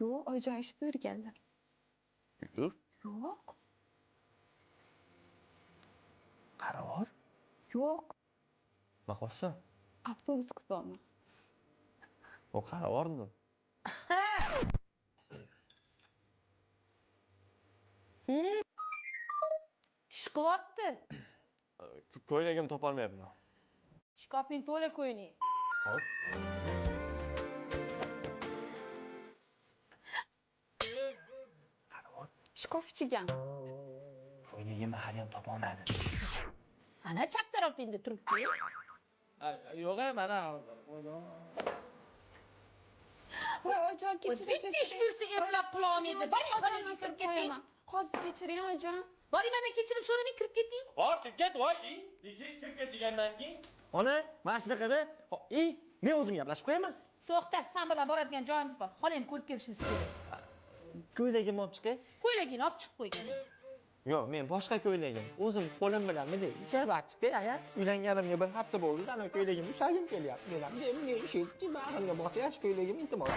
Yo'q, oyijon ish buyurganlar. Yur. Yo'q. Qarovor. Yo'q. Maqossa. Avtobus kutyapman. O qaravordi. Ish qilyapti. Ko'ylagim topolmayapman. Shkafning to'la ko'yning. Hop. Qarovor. Shkaf ichigan. Ko'ylagimni haliyam topolmadim. Ana chap tarafingda turibdi. Yo'q, mana. Voy, oyijon kechiring. Bitta ish buyursa eplab pul olmaydi. Boring, xonangizga kirib keting. Hozir kechiring oyijon. Boring, mana kechirim so'ramay kirib keting. Hop, kirib ket, voy. Kirib ket degandan keyin. Ona, mana shunaqada, men o'zim gaplashib qo'yaman. To'xta, sen bilan boradigan joyimiz bor. Xonangni ko'rib kelishimiz kerak. Ko'ylagimni olib chiqay. Ko'ylagingni olib chiqib qo'ygan. Yo'q, men boshqa ko'ylagim. O'zim qo'lim bilan bunday ishlab chiqay, aya. Uylanganimga bir hafta bo'ldi. Ana ko'ylagimni ushlagim kelyapti. Men ham shekki bag'rimga bosyapti ko'ylagim iltimos.